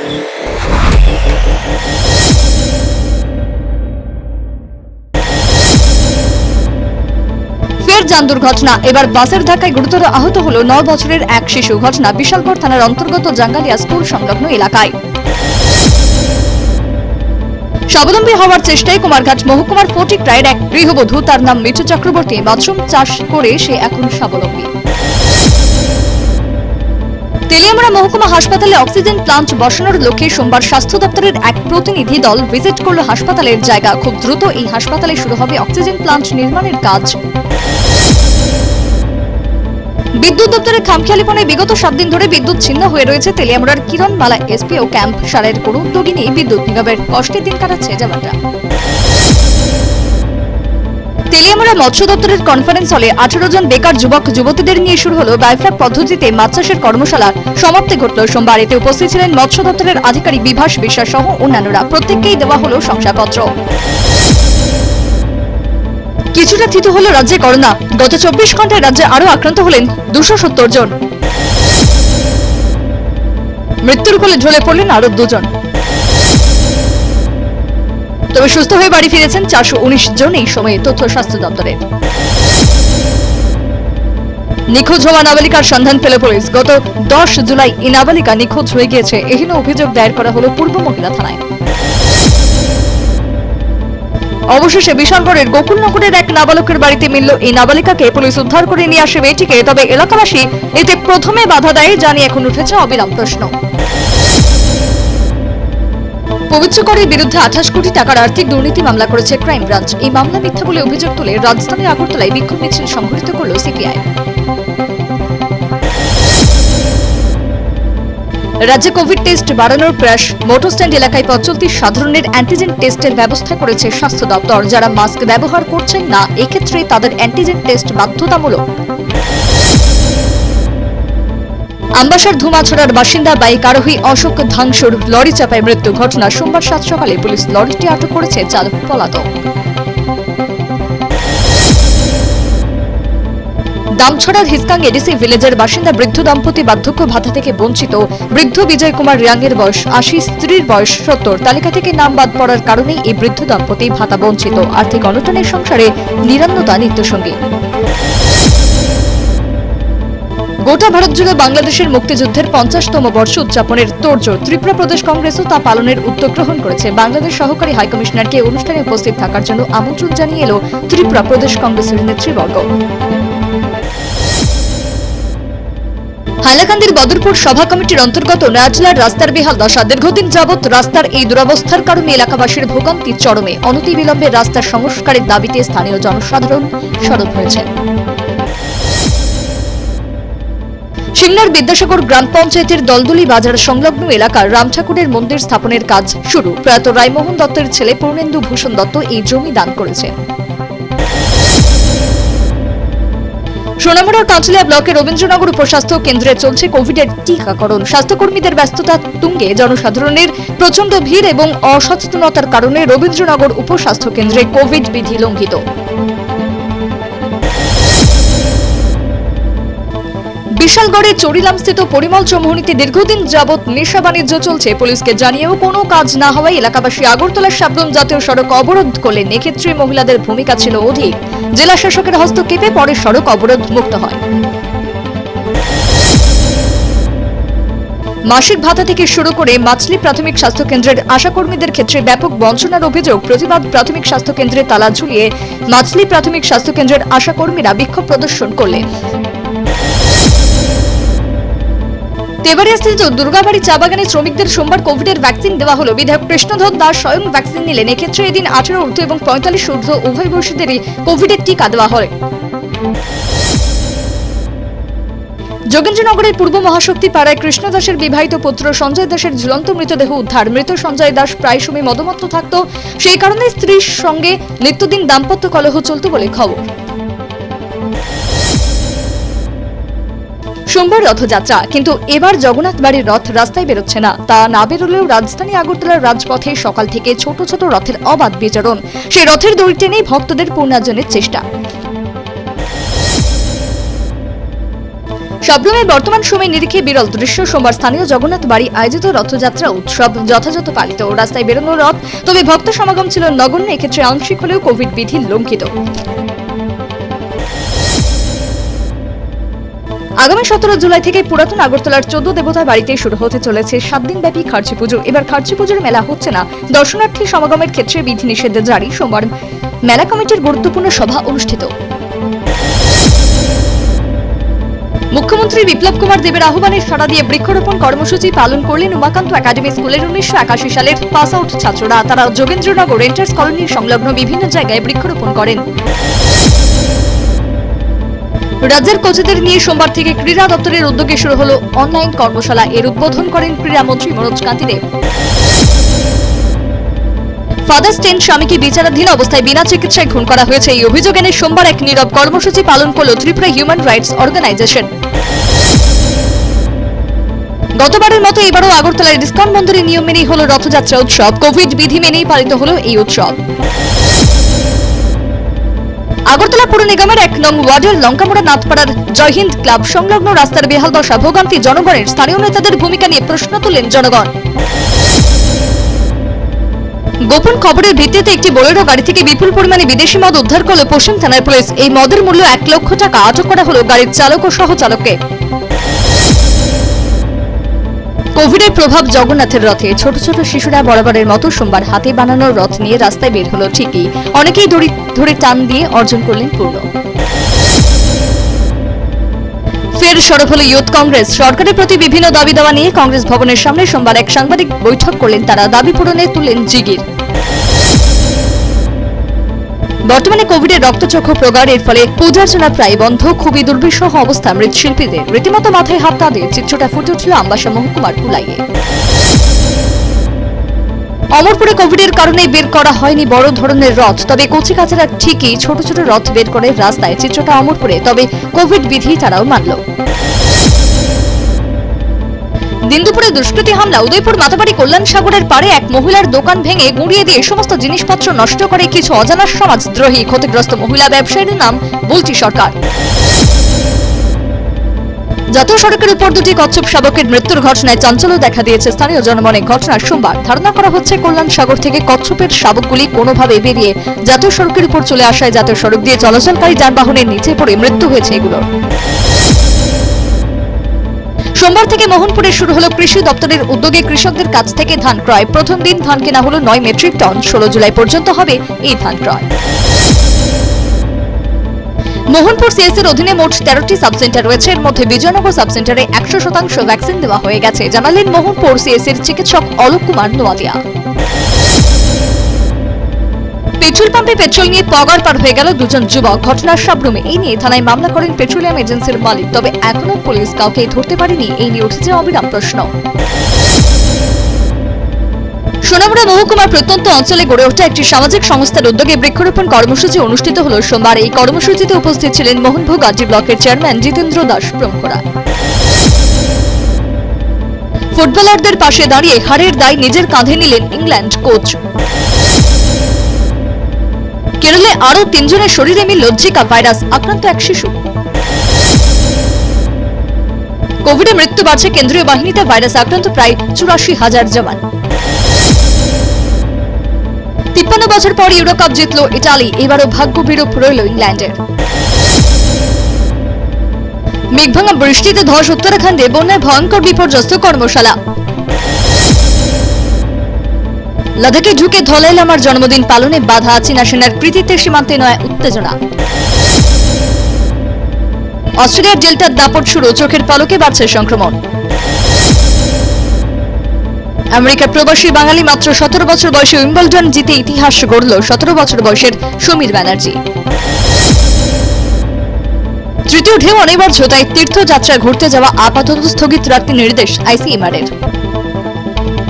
ফের যান দুর্ঘটনা, এবার বাসের ধাক্কায় গুরুতর আহত হল 9 বছরের এক শিশু। ঘটনা বিশালগড় থানার অন্তর্গত জাঙ্গালিয়া স্কুল সংলগ্ন এলাকায়। স্বাবলম্বী হওয়ার চেষ্টায় কুমারঘাট মহকুমার ফটিকরায়ের এক গৃহবধূ, তার নাম মিঠু চক্রবর্তী, মাশরুম চাষ করে সে এখন স্বাবলম্বী। তেলিয়ামুড়া মহকুমা হাসপাতালে অক্সিজেন প্লান্ট বসানোর লক্ষ্যে সোমবার স্বাস্থ্য দপ্তরের এক প্রতিনিধি দল ভিজিট করল হাসপাতালের জায়গা। খুব দ্রুত এই হাসপাতালে শুরু হবে অক্সিজেন প্লান্ট নির্মাণের কাজ। বিদ্যুৎ দপ্তরের খামখেয়ালিপনায় বিগত 7 দিন ধরে বিদ্যুৎ ছিন্ন হয়ে রয়েছে তেলিয়ামুড়ার কিরণমালা এসপিও ক্যাম্প। সারের কোনো উদ্যোগী নেই বিদ্যুৎ নিগমের, কষ্টের দিন কাটাচ্ছে জওয়ানরা। তেলিয়ামুড়া মৎস্য দপ্তরের কনফারেন্স হলে 18 জন বেকার যুবক যুবতীদের নিয়ে শুরু হলো বায়োফ্লক পদ্ধতিতে মাছ চাষের কর্মশালা। সমাপ্তি ঘটল সোমবার। এতে উপস্থিত ছিলেন মৎস্য দপ্তরের আধিকারিক বিভাস বিশ্বাস সহ অন্যান্যরা। প্রত্যেককেই দেওয়া হলো শংসাপত্র। কিছুটা থিতু হলো রাজ্যে করোনা। গত 24 ঘন্টায় রাজ্যে আরো আক্রান্ত হলেন 270 জন। মৃত্যুর কোলে ঢলে পড়লেন আরো 2 জন। তবে সুস্থ হয়ে বাড়ি ফিরেছেন 419 জন এই সময়ে, তথ্য স্বাস্থ্য দপ্তরের। নিখোঁজ হওয়া নাবালিকার সন্ধান পেল পুলিশ। গত 10 জুলাই এই নাবালিকা নিখোঁজ হয়ে গিয়েছে। এহেন অভিযোগ দায়ের করা হলো পূর্ব মহিলা থানায়। অবশেষে বিশালগড়ের গোকুলনগরের এক নাবালকের বাড়িতে মিলল এই নাবালিকাকে। পুলিশ উদ্ধার করে নিয়ে আসে মেয়েটিকে। তবে এলাকাবাসী এতে প্রথমে বাধা দেয়, জানিয়ে এখন উঠেছে অবিরাম প্রশ্ন। পবিত্রকরের বিরুদ্ধে 28 কোটি টাকার আর্থিক দুর্নীতি মামলা করেছে ক্রাইম ব্রাঞ্চ। এই মামলা মিথ্যা বলে অভিযোগ তুলে রাজধানী আগরতলায় বিক্ষোভ মিছিল সংঘটিত করল সিপিআই। রাজ্যে কোভিড টেস্ট বাড়ানোর প্রয়াস। মোটর স্ট্যান্ড এলাকায় পথ চলতি সাধারণের অ্যান্টিজেন টেস্টের ব্যবস্থা করেছে স্বাস্থ্য দপ্তর। যারা মাস্ক ব্যবহার করছেন না, এক্ষেত্রে তাদের অ্যান্টিজেন টেস্ট বাধ্যতামূলক। আমবাসার ধুমাছড়ার বাসিন্দা বাইক আরোহী অশোক ধাংসুর লরি চাপায় মৃত্যু। ঘটনা সোমবার 7 সকালে। পুলিশ লরিটি আটক করেছে, চালক পলাতক। দামছড়ার হিসকাং এডিসি ভিলেজের বাসিন্দা বৃদ্ধ দম্পতি বার্ধক্য ভাতা থেকে বঞ্চিত। বৃদ্ধ বিজয় কুমার রিয়াংয়ের বয়স 80, স্ত্রীর বয়স 70। তালিকা থেকে নাম বাদ পড়ার কারণেই এই বৃদ্ধ দম্পতি ভাতা বঞ্চিত। আর্থিক অনটনের সংসারে নিরান্নতা নিত্যসঙ্গী। গোটা ভারত জুড়ে বাংলাদেশের মুক্তিযুদ্ধের 50তম বর্ষ উদযাপনের তোড়জোড়। ত্রিপুরা প্রদেশ কংগ্রেসও তা পালনের উদ্যোগ গ্রহণ করেছে। বাংলাদেশ সহকারী হাইকমিশনারকে অনুষ্ঠানে উপস্থিত থাকার জন্য আমন্ত্রণ জানিয়ে এলো ত্রিপুরা প্রদেশ কংগ্রেসের নেতৃবর্গ। হাইলাকান্দির বদরপুর সভা কমিটির অন্তর্গত নয়াজলার রাস্তার বেহাল দশা। দীর্ঘদিন যাবৎ রাস্তার এই দুরবস্থার কারণে এলাকাবাসীর ভোগান্তি চরমে। অনতিবিলম্বে রাস্তার সংস্কারের দাবিতে স্থানীয় জনসাধারণ সরব হয়েছে। সিংনার বিদ্যাসাগর গ্রাম পঞ্চায়েতের দলদুলি বাজার সংলগ্ন এলাকার রাম ঠাকুরের মন্দির স্থাপনের কাজ শুরু। প্রয়াত রায়মোহন দত্তের ছেলে পূর্ণেন্দু ভূষণ দত্ত এই জমি দান করেছে। সোনামুড়ার কাঁচলিয়া ব্লকের রবীন্দ্রনগর উপস্বাস্থ্য কেন্দ্রে চলছে কোভিডের টিকাকরণ। স্বাস্থ্যকর্মীদের ব্যস্ততা তুঙ্গে জনসাধারণের প্রচন্ড ভিড় এবং অসচেতনতার কারণে রবীন্দ্রনগর উপস্বাস্থ্য কেন্দ্রে কোভিড বিধি লঙ্ঘিত। বিশালগড়ে চরিলামস্থিত পরিমল চৌমুহনীতে দীর্ঘদিন যাবৎ নেশা বাণিজ্য চলছে। পুলিশকে জানিয়েও কোনো কাজ না হওয়ায় এলাকাবাসী আগরতলার সাবরুম জাতীয় সড়ক অবরোধ করলেন। এক্ষেত্রে মহিলাদের ভূমিকা ছিল অধিক। জেলা শাসকের হস্তক্ষেপে পরে সড়ক অবরোধ মুক্ত হয়। মাসিক ভাতা থেকে শুরু করে মাছলি প্রাথমিক স্বাস্থ্য কেন্দ্রের আশাকর্মীদের ক্ষেত্রে ব্যাপক বঞ্চনার অভিযোগ। প্রতিবাদ প্রাথমিক স্বাস্থ্য কেন্দ্রে তালা ঝুলিয়ে মাছলি প্রাথমিক স্বাস্থ্য কেন্দ্রের আশাকর্মীরা বিক্ষোভ প্রদর্শন করলেন। তেবাড়িয়াস্থিত দুর্গাবাড়ি চা বাগানে শ্রমিকদের সোমবার কোভিডের ভ্যাকসিন দেওয়া হলো। বিধায়ক কৃষ্ণধর দাস স্বয়ং ভ্যাকসিন নিলেন। এক্ষেত্রে এদিন 18 ঊর্ধ্ব এবং 45 ঊর্ধ্ব উভয় বয়সীদেরই কোভিডের টিকা দেওয়া হয়। যোগেন্দ্রনগরের পূর্ব মহাশক্তি পাড়ায় কৃষ্ণ দাসের বিবাহিত পুত্র সঞ্জয় দাসের ঝুলন্ত মৃতদেহ উদ্ধার। মৃত সঞ্জয় দাস প্রায় সময় মদমত্ত থাকত, সেই কারণে স্ত্রীর সঙ্গে নিত্যদিন দাম্পত্য কলহ চলত বলে খবর। সোমবার রথযাত্রা, কিন্তু এবার জগন্নাথ বাড়ির রথ রাস্তায় বেরোচ্ছে না। তা না বেরোলেও রাজধানী আগরতলার রাজপথে সকাল থেকে ছোট ছোট রথের অবাধ বিচরণ। সেই রথের দড়ি টেনেই ভক্তদের পূর্ণার্জনের চেষ্টা। সাবরুমের বর্তমান সময় নিরিখে বিরল দৃশ্য। সোমবার স্থানীয় জগন্নাথ বাড়ি আয়োজিত রথযাত্রা উৎসব যথাযথ পালিত। রাস্তায় বেরোনো রথ, তবে ভক্ত সমাগম ছিল নগণ্য। এক্ষেত্রে আংশিক হলেও কোভিড বিধি লঙ্ঘিত। আগামী 17 জুলাই থেকে পুরাতন আগরতলার 14 দেবতার বাড়িতে শুরু হতে চলেছে 7 দিনব্যাপী খার্চি পুজো। এবার খার্চি পুজোর মেলা হচ্ছে না, দর্শনার্থী সমাগমের ক্ষেত্রে বিধিনিষেধ জারি। সোমবার মেলা কমিটির গুরুত্বপূর্ণ সভা অনুষ্ঠিত। মুখ্যমন্ত্রী বিপ্লব কুমার দেবের আহ্বানে সাড়া দিয়ে বৃক্ষরোপণ কর্মসূচি পালন করলেন উমাকান্ত একাডেমি স্কুলের 1981 সালের পাস আউট ছাত্ররা। তারা যোগেন্দ্রনগর রেন্টার্স কলোনি সংলগ্ন বিভিন্ন জায়গায় বৃক্ষরোপণ করেন। রাজ্যের কোচদের নিয়ে সোমবার থেকে ক্রীড়া দপ্তরের উদ্যোগে শুরু হলো অনলাইন কর্মশালা। এর উদ্বোধন করেন ক্রীড়ামন্ত্রী মনোজ কান্তি দেব। ফাদার স্টেন স্বামীকে বিচারাধীন অবস্থায় বিনা চিকিৎসায় খুন করা হয়েছে, এই অভিযোগ এনে সোমবার এক নীরব কর্মসূচি পালন করল ত্রিপুরা হিউম্যান রাইটস অর্গানাইজেশন। গতবারের মতো এবারও আগরতলার ইস্কন মন্দিরের নিয়ম মেনেই হলো রথযাত্রা উৎসব। কোভিড বিধি মেনেই পালিত হলো এই উৎসব। আগরতলা পুর নিগমের 1 নং ওয়ার্ডের লঙ্কামোড়া নাথপাড়ার জয়হিন্দ ক্লাব সংলগ্ন রাস্তার বেহাল দশা ভোগান্তি জনগণের। স্থানীয় নেতাদের ভূমিকা নিয়ে প্রশ্ন তুলেন জনগণ। গোপন খবরের ভিত্তিতে একটি বোলেরো গাড়ি থেকে বিপুল পরিমাণে বিদেশি মদ উদ্ধার করল পশ্চিম থানার পুলিশ। এই মদের মূল্য 1 লক্ষ টাকা। আটক করা হলো গাড়ির চালক ও সহচালককে। কোভিডের প্রভাব জগন্নাথের রথে। ছোট ছোট শিশুরা বরাবরের মতো সোমবার হাতে বানানো রথ নিয়ে রাস্তায় বের হলো ঠিকই, অনেকেই দড়ি ধরে টান দিয়ে অর্জন করলেন পূর্ণ। ফের সরব হলো ইউথ কংগ্রেস। সরকারের প্রতি বিভিন্ন দাবি দেওয়া নিয়ে কংগ্রেস ভবনের সামনে সোমবার এক সাংবাদিক বৈঠক করলেন তারা। দাবি পূরণে তুললেন জিগির। বর্তমানে কোভিডের রক্তচক্ষু প্রগাঢ়, এর ফলে পূজার্চনা প্রায় বন্ধ। খুবই দুর্বিষহ অবস্থা মৃৎশিল্পীদের। রীতিমতো মাথায় হাত তাদের। চিত্রটা ফুটে উঠল আমবাসা মহকুমার কুলাইয়ে। অমরপুরে কোভিডের কারণে বের করা হয়নি বড় ধরনের রথ, তবে কচিকাচারা ঠিকই ছোট ছোট রথ বের করে রাস্তায়। চিত্রটা অমরপুরে, তবে কোভিড বিধি তারাও মানল। দিন দুপুরে দুষ্কৃতী হামলা। উদয়পুর মাতাবাড়ি কল্যাণ সাগরের পাড়ে এক মহিলার দোকান ভেঙে গুঁড়িয়ে দিয়ে সমস্ত জিনিসপত্র নষ্ট করে কিছু অজানা সমাজদ্রোহী। ক্ষতিগ্রস্ত মহিলা ব্যবসায়ীর নাম বুলটি সরকার। জাতীয় সড়কের উপর দুটি কচ্ছপ শাবকের মৃত্যুর ঘটনায় চাঞ্চল্য দেখা দিয়েছে স্থানীয় জনমনে। ঘটনার সোমবার ধারণা করা হচ্ছে কল্যাণ সাগর থেকে কচ্ছপের শাবকগুলি কোনোভাবে বেরিয়ে জাতীয় সড়কের উপর চলে আসায় জাতীয় সড়ক দিয়ে চলাচলকারী যানবাহনের নিচে পড়ে মৃত্যু হয়েছে এগুলোর। সোমবার থেকে মোহনপুরে শুরু হলো কৃষি দপ্তরের উদ্যোগে কৃষকদের কাছ থেকে ধান ক্রয়। প্রথম দিন ধান কেনা হলো 9 মেট্রিক টন। 16 জুলাই পর্যন্ত হবে এই ধান ক্রয়। মোহনপুর সিএসের অধীনে মোট 13টি সাবসেন্টার রয়েছে। এর মধ্যে বিজয়নগর সাবসেন্টারে 100% ভ্যাকসিন দেওয়া হয়ে গেছে, জানালেন মোহনপুর সিএসের চিকিৎসক অলোক কুমার নোয়াদিয়া। পেট্রোল পাম্পে পেট্রোল নিয়ে পগার পার হয়ে গেল দুজন যুবক। ঘটনার সাবরুমে। এই নিয়ে থানায় মামলা করেন পেট্রোলিয়াম এজেন্সির মালিক, তবে এখনো পুলিশ কাউকে ধরতে পারেনি। এই নিয়ে উঠেছে অবিরাম প্রশ্ন। সোনামুড়া মহকুমার প্রত্যন্ত অঞ্চলে গড়ে ওঠা একটি সামাজিক সংস্থার উদ্যোগে বৃক্ষরোপণ কর্মসূচি অনুষ্ঠিত হলো সোমবার। এই কর্মসূচিতে উপস্থিত ছিলেন মোহনভোগ আড্ডি ব্লকের চেয়ারম্যান জিতেন্দ্র দাস প্রমুখরা। ফুটবলারদের পাশে দাঁড়িয়ে হারের দায় নিজের কাঁধে নিলেন ইংল্যান্ড কোচ। কেরলে আরো 3 জনের শরীরে মিলল জিকা ভাইরাস আক্রান্ত এক শিশু। কোভিডে মৃত্যু বাড়ছে কেন্দ্রীয় বাহিনীতে। ভাইরাস আক্রান্ত প্রায় 84,000 জওয়ান। 53 বছর পর ইউরো কাপ জিতল ইতালি। এবারও ভাগ্য বিরূপ রইল ইংল্যান্ডের। মেঘভাঙা বৃষ্টিতে ধস উত্তরাখণ্ডে। বন্যায় ভয়ঙ্কর বিপর্যস্ত কর্মশালা। লাদাখে ঢুকে ধলাই লামার জন্মদিন পালনে বাধা। চীনা সেনার কৃতিত্বের সীমান্তে নয় উত্তেজনা। অস্ট্রেলিয়ার ডেল্টার দাপট শুরু। চোখের পলকে বাড়ছে সংক্রমণ। আমেরিকার প্রবাসী বাঙালি মাত্র 17 বছর বয়সে উইম্বলডন জিতে ইতিহাস গড়ল 17 বছর বয়সের সমীর ব্যানার্জি। তৃতীয় ঢেউ অনিবার্য, তাই তীর্থযাত্রা ঘুরতে যাওয়া আপাতত স্থগিত রাখতে নির্দেশ আইসিএমআর-এর।